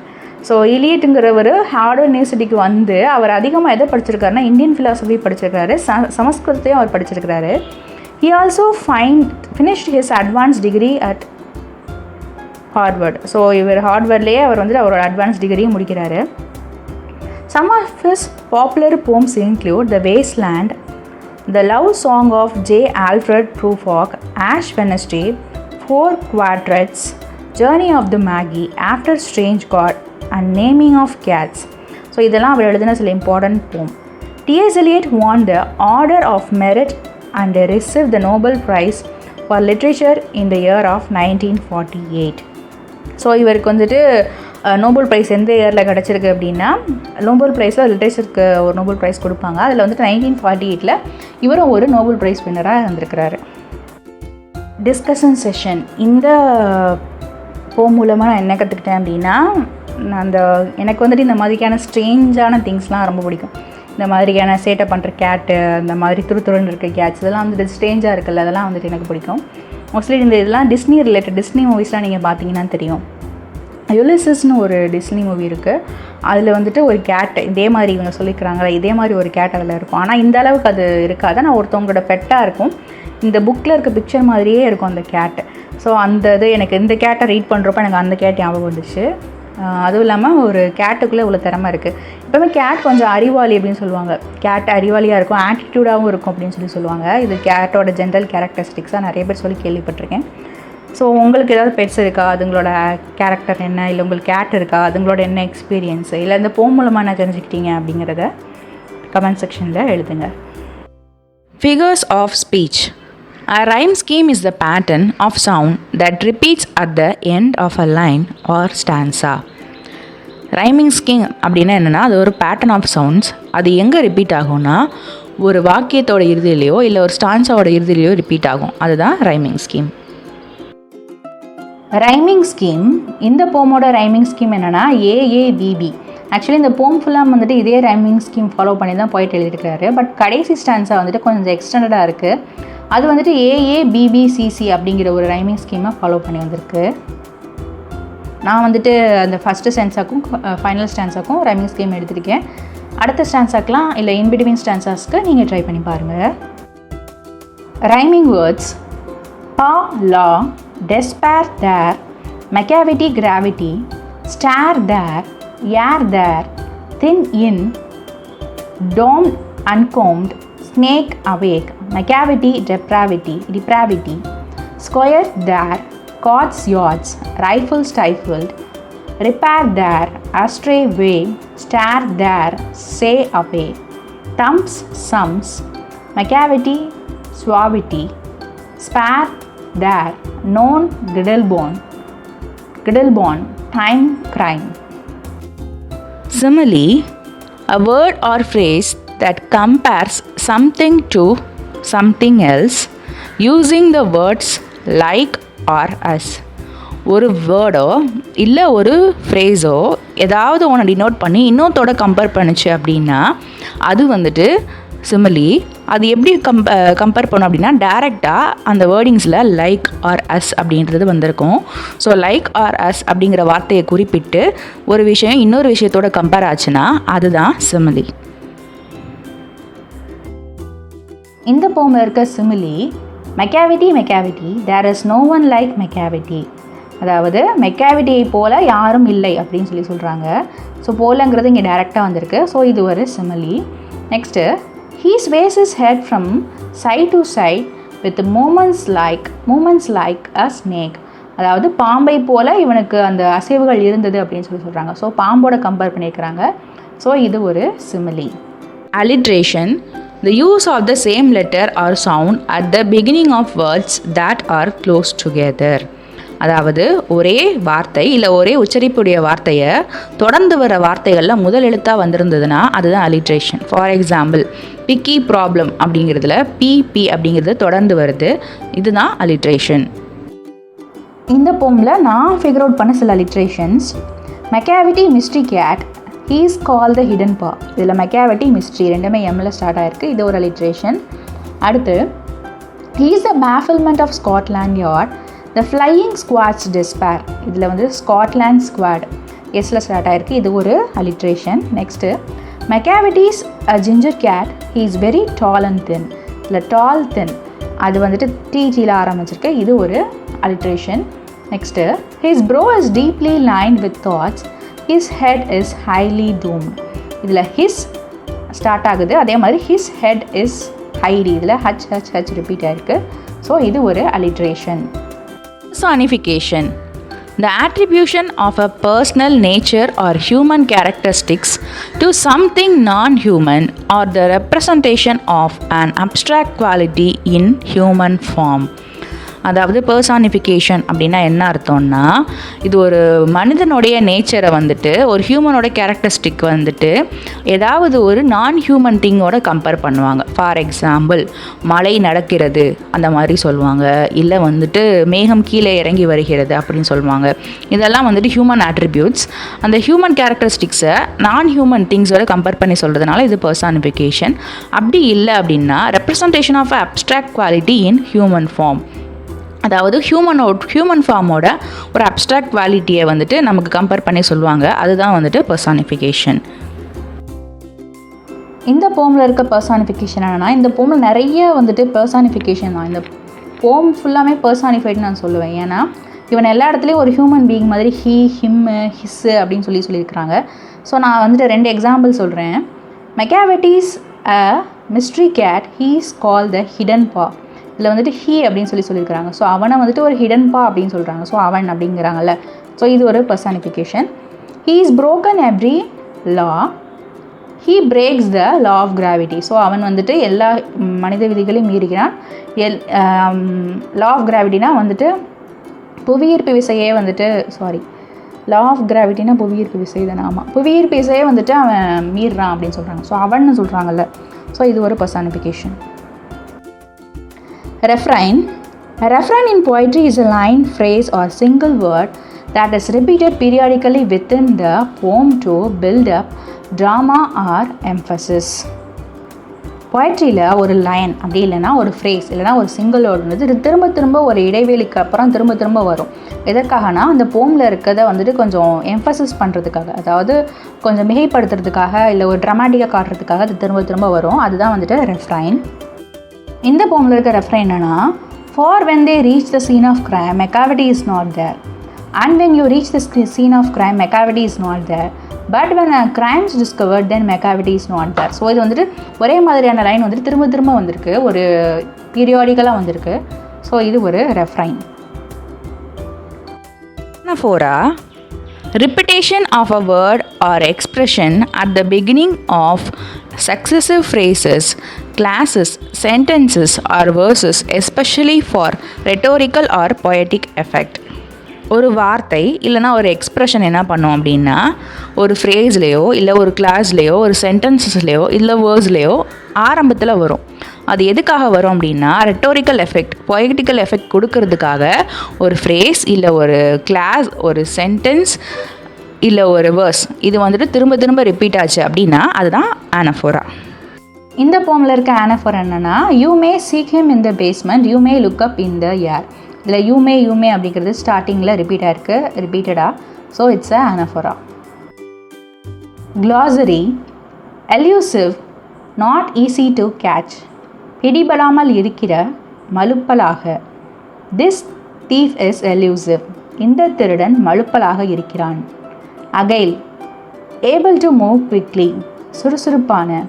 So எலியட்டுங்கிறவர் ஹார்வர்ட் யூனிவர்சிட்டிக்கு வந்து அவர் அதிகமாக எதை படிச்சிருக்காருன்னா இந்தியன் ஃபிலாசபி படிச்சிருக்காரு, சமஸ்கிருதத்தையும் அவர் படிச்சிருக்கிறாரு. He also finished his advanced degree at Harvard. So இவர் ஹார்வர்ட்லேயே அவர் வந்துட்டு அவரோட அட்வான்ஸ் டிகிரியும் முடிக்கிறாரு. Some of his popular poems include The Wasteland, The Love Song of J. Alfred Prufrock, Ash Wednesday, Four Quatrains, Journey of the Magi, After Strange God, and Naming of Cats. So இதெல்லாம் அவர் எழுதின சில important போம். T.S. Eliot won the Order of Merit and received the Nobel Prize for Literature in the year of 1948. So இவருக்கு வந்துட்டு Nobel prize எந்த இயரில் கிடச்சிருக்கு அப்படின்னா நோபல் ப்ரைஸில் லிட்ரேச்சருக்கு ஒரு நோபல் ப்ரைஸ் கொடுப்பாங்க. அதில் வந்துட்டு 1948 இவரும் ஒரு நோபல் ப்ரைஸ் வின்னராக இருந்திருக்கிறாரு. Discussion session. இந்த போம் மூலமாக நான் என்ன கற்றுக்கிட்டேன் அப்படின்னா எனக்கு வந்துட்டு இந்த மாதிரியான ஸ்ட்ரேஞ்சான திங்ஸ்லாம் ரொம்ப பிடிக்கும். இந்த மாதிரியான சேட்டை பண்ணுற கேட்டு, இந்த மாதிரி துருத்துருன்னு இருக்க கேட்ஸ், இதெல்லாம் வந்துட்டு ஸ்ட்ரேஞ்சாக இருக்குல்ல, அதெல்லாம் வந்துட்டு எனக்கு பிடிக்கும். மோஸ்ட்லி இந்த இதெல்லாம் டிஸ்னி மூவிஸ்லாம் நீங்கள் பார்த்தீங்கன்னா தெரியும். யுலிசஸ்னு ஒரு டிஸ்னி மூவி இருக்குது, அதில் வந்துட்டு ஒரு கேட்டு இதே மாதிரி இவங்க சொல்லிக்கிறாங்களே இதே மாதிரி ஒரு கேட் அதில் இருக்கும். ஆனால் இந்த அளவுக்கு அது இருக்காது, ஆனால் ஒருத்தவங்களோட பெட்டாக இருக்கும். இந்த புக்கில் இருக்க பிக்சர் மாதிரியே இருக்கும் அந்த கேட்டு. ஸோ அந்த இது எனக்கு இந்த கேட்டை ரீட் பண்ணுறப்ப எனக்கு அந்த கேட் ஞாபகம் வந்துச்சு. அதுவும் இல்லாமல் ஒரு கேட்டுக்குள்ளே இவ்வளோ திறமை இருக்குது. எப்போவுமே கேட் கொஞ்சம் அறிவாளி அப்படின்னு சொல்லுவாங்க, கேட் அறிவாளியாக இருக்கும், ஆட்டிடியூடாகவும் இருக்கும் அப்படின்னு சொல்லுவாங்க. இது கேட்டோட ஜென்ரல் கேரக்டரிஸ்டிக்ஸாக நிறைய பேர் சொல்லி கேள்விப்பட்டிருக்கேன். ஸோ உங்களுக்கு ஏதாவது பெட்ஸ் இருக்கா, அதுங்களோட கேரக்டர் என்ன, இல்லை உங்களுக்கு கேட் இருக்கா, அதுங்களோட என்ன எக்ஸ்பீரியன்ஸு, இல்லை இந்த போம் மூலமாக என்ன தெரிஞ்சுக்கிட்டீங்க அப்படிங்கிறத கமெண்ட் செக்ஷனில் எழுதுங்க. Figures of speech. A rhyme scheme is the pattern of sound that repeats at the end of a line or stanza. Rhyming scheme அப்படின்னா என்னென்னா அது ஒரு பேட்டர்ன் ஆஃப் சவுண்ட்ஸ். அது எங்கே ரிப்பீட் ஆகும்னா ஒரு வாக்கியத்தோட இறுதியிலையோ இல்லை ஒரு ஸ்டான்ஸாவோட இறுதியிலையோ ரிப்பீட் ஆகும். அதுதான் ரைமிங் ஸ்கீம். Rhyming scheme. இந்த போமோட ரைமிங் ஸ்கீம் என்னென்னா ஏஏபிபி. ஆக்சுவலி இந்த போம் ஃபுல்லாக வந்துட்டு இதே ரைமிங் ஸ்கீம் ஃபாலோ பண்ணி தான் போயிட்டு எழுதியிருக்கிறாரு. பட் கடைசி ஸ்டான்ஸா வந்துட்டு கொஞ்சம் எக்ஸ்டெண்டடாக இருக்குது. அது வந்துட்டு ஏஏபிபிசிசி அப்படிங்கிற ஒரு ரைமிங் ஸ்கீமை ஃபாலோ பண்ணி வந்திருக்கு. நான் வந்துட்டு அந்த ஃபஸ்ட்டு ஸ்டான்ஸாக்கும் ஃபைனல் ஸ்டான்ஸாக்கும் ரைமிங் ஸ்கீம் எடுத்திருக்கேன். அடுத்த ஸ்டான்ஸாக்கெலாம் இல்லை இன்பிட்வீன் ஸ்டான்ஸாஸ்க்கு நீங்கள் ட்ரை பண்ணி பாருங்கள். ரைமிங் வேர்ட்ஸ்: பா லா, despair there, மெக்காவிட்டி gravity, star there, air there, thin in, dome அன்கோம்ட், snake awake, Macavity depravity, square there, cots yards, rifle stifled, repair there, astray way, stare there, say away, thumbs sums, Macavity suavity, spare there, known griddlebone, time crime. Simile, a word or phrase that compares something to something else using the words like or as. ஒரு வேர்டோ இல்லை ஒரு ஃப்ரேஸோ ஏதாவது ஒன்று denote பண்ணி இன்னொருத்தோட compare பண்ணிச்சு அப்படின்னா அது வந்துட்டு சிமிலி. அது எப்படி கம்பேர் பண்ணோம் அப்படின்னா டைரெக்டாக அந்த வேர்டிங்ஸில் லைக் ஆர் அஸ் அப்படின்றது வந்திருக்கும். ஸோ லைக் ஆர் அஸ் அப்படிங்கிற வார்த்தையை குறிப்பிட்டு ஒரு விஷயம் இன்னொரு விஷயத்தோட கம்பேர் ஆச்சுன்னா அதுதான் சிமிலி. இந்த போமில் இருக்க சிமிலி Macavity, there is no one like Macavity. அதாவது மெக்காவிட்டியை போல் யாரும் இல்லை அப்படின்னு சொல்கிறாங்க. ஸோ போலங்கிறது இங்கே டைரெக்டாக வந்திருக்கு. ஸோ இது ஒரு simile. Next he sways his head from side to side with movements like a snake. அதாவது பாம்பை போல் இவனுக்கு அந்த அசைவுகள் இருந்தது அப்படின்னு சொல்கிறாங்க. ஸோ பாம்போட கம்பேர் பண்ணியிருக்கிறாங்க. ஸோ இது ஒரு சிமிலி. Alliteration, the use of the same letter or sound at the beginning of words that are close together. அதாவது ஒரே வார்த்தை இல்லை ஒரே உச்சரிப்புடைய வார்த்தையை தொடர்ந்து வர வார்த்தைகளில் முதல் எழுத்தாக வந்திருந்ததுன்னா அதுதான் alliteration. For example picky problem அப்படிங்கிறதுல பிபி அப்படிங்கிறது தொடர்ந்து வருது, இதுதான் அலிட்ரேஷன். இந்த போமில் நான் ஃபிகர் அவுட் பண்ண சில alliterations. Macavity mystery cat, he is called the hidden paw. இதில் Macavity mystery ரெண்டுமே எம்மில் ஸ்டார்ட் ஆகிருக்கு, இது ஒரு அலிட்ரேஷன். அடுத்து he is the bafflement of Scotland Yard, the flying squad's despair. இதில் வந்து ஸ்காட்லாண்ட் ஸ்குவாட் எஸ்ல ஸ்டார்ட் ஆகிருக்கு, இது ஒரு alliteration. Next Macavity's a ginger cat, he is very tall and thin. இல்லை டால் தின் அது வந்துட்டு டிஜியில் ஆரம்பிச்சிருக்கு, இது ஒரு alliteration. Next his brow is deeply lined with thoughts, his head is highly doomed. இதில் his ஸ்டார்ட் ஆகுது, அதே மாதிரி his head is highly, இதில் ஹச் ரிப்பீட் ஆகிருக்கு. ஸோ இது ஒரு alliteration. Personification, the attribution of a personal nature or human characteristics to something non-human or the representation of an abstract quality in human form. அதாவது personification அப்படின்னா என்ன அர்த்தம்னா, இது ஒரு மனிதனுடைய நேச்சரை வந்துட்டு ஒரு ஹியூமனோட கேரக்டரிஸ்டிக் வந்துட்டு ஏதாவது ஒரு நான் ஹியூமன் திங்கோட கம்பேர் பண்ணுவாங்க. ஃபார் எக்ஸாம்பிள் மழை நடக்கிறது அந்த மாதிரி சொல்லுவாங்க, இல்லை வந்துட்டு மேகம் கீழே இறங்கி வருகிறது அப்படின்னு சொல்லுவாங்க. இதெல்லாம் வந்துட்டு ஹியூமன் ஆட்ரிபியூட்ஸ். அந்த ஹியூமன் கேரக்டரிஸ்டிக்ஸை நான் ஹியூமன் திங்ஸோட கம்பேர் பண்ணி சொல்கிறதுனால இது பர்சானிஃபிகேஷன். அப்படி இல்லை அப்படின்னா representation of abstract quality in human form. அதாவது ஹியூமன் ஃபார்மோட ஒரு அப்ஸ்ட்ராக்ட் குவாலிட்டியை வந்துட்டு நமக்கு கம்பேர் பண்ணி சொல்லுவாங்க, அதுதான் வந்துட்டு பர்சானிஃபிகேஷன். இந்த போமில் இருக்க பர்சானிஃபிகேஷன் என்னென்னா, இந்த போமில் நிறைய வந்துட்டு பர்சானிஃபிகேஷன் தான். இந்த போம் ஃபுல்லாமே பர்சானிஃபைடுன்னு நான் சொல்லுவேன். ஏன்னா இவன் எல்லா இடத்துலையும் ஒரு ஹியூமன் பீயிங் மாதிரி ஹீ, ஹிம்மு, ஹிஸ்ஸு அப்படின்னு சொல்லியிருக்கிறாங்க. ஸோ நான் வந்துட்டு 2 எக்ஸாம்பிள் சொல்கிறேன். Macavity's a mystery cat, he is called the hidden paw. இதில் வந்துட்டு ஹீ அப்படின்னு சொல்லியிருக்கிறாங்க. ஸோ அவனை வந்துட்டு ஒரு ஹிடன் பா அப்படின்னு சொல்கிறாங்க. ஸோ அவன் அப்படிங்கிறாங்கல்ல, ஸோ இது ஒரு personification. He is broken every law, he breaks the law of gravity. So அவன் வந்துட்டு எல்லா மனித விதிகளையும் மீறுகிறான். லா ஆஃப் கிராவிட்டினா வந்துட்டு புவியீர்ப்பு விசையே வந்துட்டு லா ஆஃப் கிராவிட்டினா புவியீர்ப்பு விசை தானே. ஆமாம், புவியீர்ப்பு விசையே வந்துட்டு அவன் மீறுறான் அப்படின்னு சொல்கிறாங்க. ஸோ அவன்னு சொல்கிறாங்கல்ல, ஸோ இது ஒரு personification. Refrain. A refrain in poetry is a line, phrase or single word that is repeated periodically within the poem to build up drama or emphasis. Poetryல ஒரு லைன் அப்படி இல்லைனா ஒரு ஃப்ரேஸ் இல்லைனா ஒரு சிங்கிள் வேர்டு வந்து திரும்ப ஒரு இடைவெளிக்கு அப்புறம் திரும்ப வரும். எதற்காகனா அந்த போமில் இருக்கிறத வந்துட்டு கொஞ்சம் எம்ஃபசிஸ் பண்ணுறதுக்காக, அதாவது கொஞ்சம் மிகைப்படுத்துறதுக்காக இல்லை ஒரு ட்ராமாட்டிக்காக காட்டுறதுக்காக அது திரும்ப வரும். அதுதான் வந்துட்டு ரெஃப்ரைன். இந்த போமில் இருக்க ரெஃப்ரைன் என்னன்னா, for when they reach the scene of crime, Macavity is not there. And when you reach the scene of crime, Macavity is not there. But when a crime is discovered, then Macavity is not there. So இது வந்துட்டு ஒரே மாதிரியான line வந்துட்டு திரும்ப வந்திருக்கு, ஒரு பீரியாடிக்கலாக வந்திருக்கு. So இது ஒரு refrain. Anaphora, repetition of a word or expression at the beginning of successive phrases, classes, sentences or verses, especially for rhetorical or poetic effect. ஒரு வார்த்தை இல்லைனா ஒரு எக்ஸ்ப்ரெஷன் என்ன பண்ணோம் அப்படின்னா, ஒரு ஃப்ரேஸ்லேயோ இல்லை ஒரு கிளாஸ்லேயோ ஒரு சென்டென்சஸ்லேயோ இல்லை வேர்ட்ஸ்லேயோ ஆரம்பத்தில் வரும். அது எதுக்காக வரும் அப்படின்னா ரெட்டோரிக்கல் எஃபெக்ட், பொயட்டிக்கல் எஃபெக்ட் கொடுக்கறதுக்காக ஒரு ஃப்ரேஸ் இல்லை ஒரு கிளாஸ், ஒரு சென்டென்ஸ் இல்லை ஒரு வேர்ஸ் இது வந்துட்டு திரும்ப ரிப்பீட் ஆச்சு அப்படின்னா அதுதான் ஆனஃபோரா. இந்த போமில் இருக்க ஆனஃபர் என்னென்னா, you may seek him in the basement, you may look up in the air. இதில் யூ மே அப்படிங்கிறது ஸ்டார்டிங்கில் ரிப்பீட்டடாக. ஸோ இட்ஸ் அ ஆனஃபரா. Glossary. Elusive, not easy to catch. பிடிபடாமல் இருக்கிற, மலுப்பலாக. This thief is elusive. இந்த திருடன் மலுப்பலாக இருக்கிறான். Agile, able to move quickly. சுறுசுறுப்பான.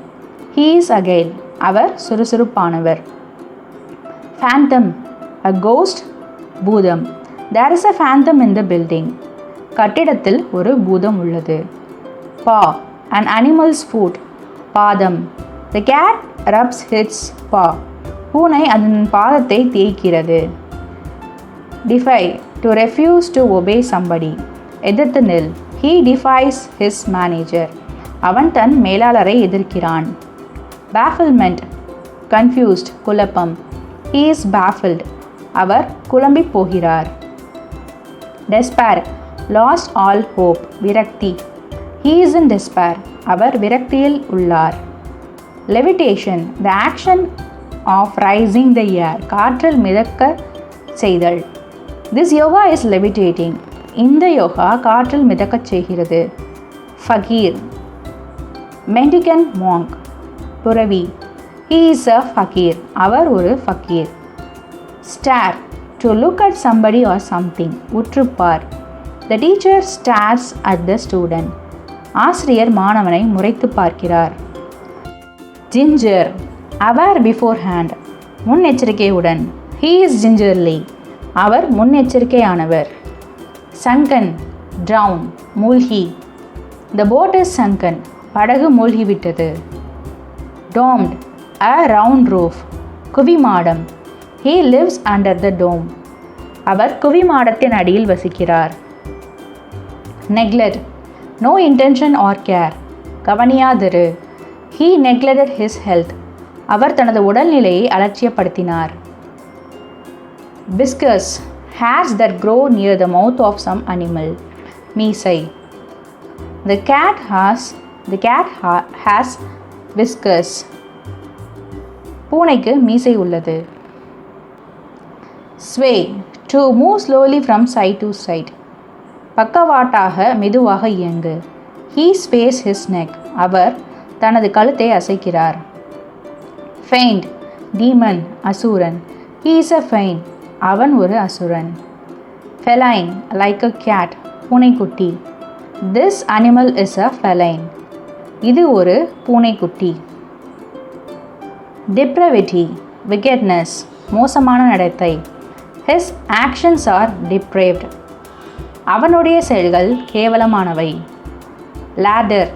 He is agile. Our சுறுசுறுப்பானவர். Phantom, a ghost, பூதம். There is a phantom in the building. கட்டிடத்தில் ஒரு பூதம் உள்ளது. Paw, an animal's foot, பாதம். The cat rubs its paw. பூனை அதன் பாதத்தை தேய்க்கிறது. Defy, to refuse to obey somebody. எதிர்த்து நில். He defies his manager. அவன் தன் மேலாளரை எதிர்க்கிறான். Bafflement, confused, குழப்பம். He is baffled. அவர் குழம்பி போகிறார். Despair, lost all hope, விரக்தி. He is in despair. அவர் விரக்தியில் உள்ளார். Levitation, the action of rising the air. காற்றில் மிதக்க செய்தல். This yoga is levitating. இந்த யோகா காற்றில் மிதக்கச் செய்கிறது. Fakir, mendicant monk, துறவி. He is a fakir. அவர் ஒரு fakir. Stare, to look at somebody or something. உற்றுப்பார். The teacher stares at the student. ஆசிரியர் மாணவனை முறைத்து பார்க்கிறார். Ginger, aware beforehand. முன்னெச்சரிக்கையுடன். He is gingerly. Our முன்னெச்சரிக்கையானவர். Sunken, drown, மூழ்கி. The boat is sunken. படகு மூழ்கிவிட்டது. Domed, a round roof, குவிமாடம். He lives under the dome. அவர் குவிமாடத்தின் அடியில் வசிக்கிறார். Neglect, no intention or care. கவனியாதிரு. He neglected his health. அவர் தனது உடல்நிலையை அலட்சியப்படுத்தினார். Whiskers, hairs that grow near the mouth of some animal. மீசை. The cat has whiskers. பூனைக்கு மீசை உள்ளது. Sway, to move slowly from side to side. பக்கவாட்டாக மெதுவாக இயங்கு. He sways his neck. அவர் தனது கழுத்தை அசைக்கிறார். Faint, demon, Asuran. He is a faint. அவன் ஒரு அசுரன். Feline, like a cat, பூனைக்குட்டி. This animal is a feline. இது ஒரு பூனைக்குட்டி. Depravity, wickedness, மோசமான நடத்தை. His actions are depraved. அவனுடைய செயல்கள் கேவலமானவை. Ladder,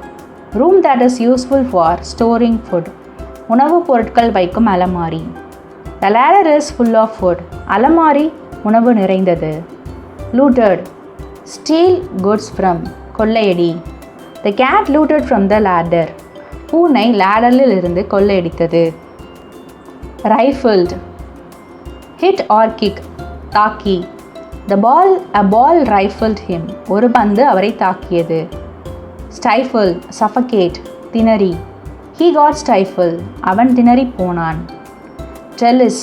room that is useful for storing food. உணவுப் பொருட்கள் வைக்கும் அலமாரி. The ladder is full of food. அலமாரி உணவு நிறைந்தது. Looted, steal goods from, கொள்ளையடி. The cat looted from the ladder. பூனை ladderலில் இருந்து கொள்ளையடித்தது. Rifled, hit or kick, தாக்கி. A ball rifled him. ஒரு பந்து அவரை தாக்கியது. Stifle, suffocate, திணறி. He got stifled. அவன் திணறி போனான். Trellis,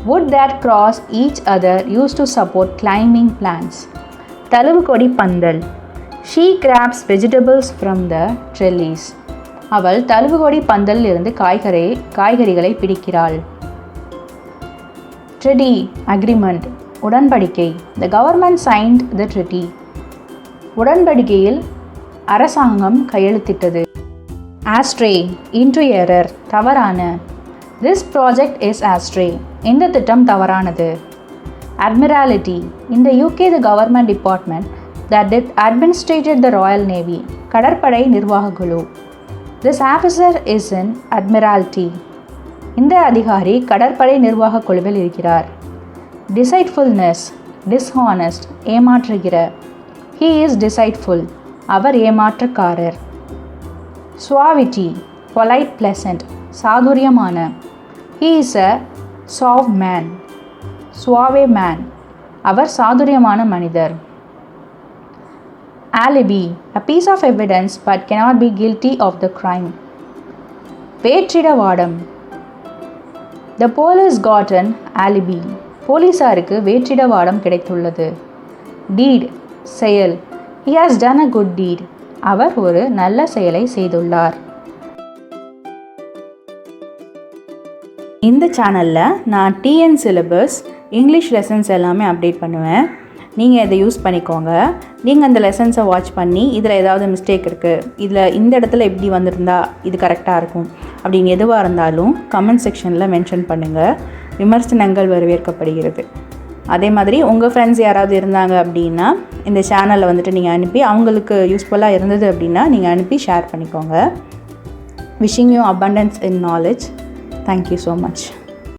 wood that cross each other used to support climbing plants. தழுவுகொடி pandal. She grabs vegetables from the trellis. அவள் தழுவுகொடி பந்தலில் இருந்து காய்கறிகளை பிடிக்கிறாள். Treaty, agreement, உடன்படிக்கை. The government signed the treaty. உடன்படிக்கையில் அரசாங்கம் கையெழுத்திட்டது. Astray, into error, தவறான. This project is astray. இந்த திட்டம் தவறானது. Admiralty, in the UK the government department that administrated the Royal Navy. கடற்படை நிர்வாக குழு. This officer is in Admiralty. இந்த அதிகாரி கடற்படை நிர்வாக குழுவில் இருக்கிறார். Deceitfulness, dishonest, ஏமாற்றுகிற. He is deceitful. Our ஏமாற்றக்காரர். Suavity, polite, pleasant, சாதுரியமான. He is a suave man. Suave man. அவர் சாதுரியமான மனிதர். Alibi, a piece of evidence but cannot be guilty of the crime. வேற்றிடவாடம். The police got an alibi. போலீசாருக்கு வேற்றிடவாடம் கிடைத்துள்ளது. Deed, செயல். He has done a good deed. அவர் ஒரு நல்ல செயலை செய்துள்ளார். இந்த சேனலில் நான் டிஎன் சிலபஸ் இங்கிலீஷ் லெசன்ஸ் எல்லாமே அப்டேட் பண்ணுவேன். நீங்கள் இதை யூஸ் பண்ணிக்கோங்க. நீங்கள் அந்த லெசன்ஸை வாட்ச் பண்ணி இதில் ஏதாவது மிஸ்டேக் இருக்குது, இதில் இந்த இடத்துல இப்படி வந்திருந்தா இது கரெக்டாக இருக்கும் அப்படின்னு எதுவாக இருந்தாலும் கமெண்ட் செக்ஷனில் மென்ஷன் பண்ணுங்கள். விமர்சனங்கள் வரவேற்கப்படுகிறது. அதே மாதிரி உங்கள் ஃப்ரெண்ட்ஸ் யாராவது இருந்தாங்க அப்படின்னா இந்த சேனலில் வந்துட்டு நீங்கள் அனுப்பி அவங்களுக்கு யூஸ்ஃபுல்லாக இருந்தது அப்படின்னா நீங்கள் அனுப்பி ஷேர் பண்ணிக்கோங்க. Wishing you abundance in knowledge. Thank you so much.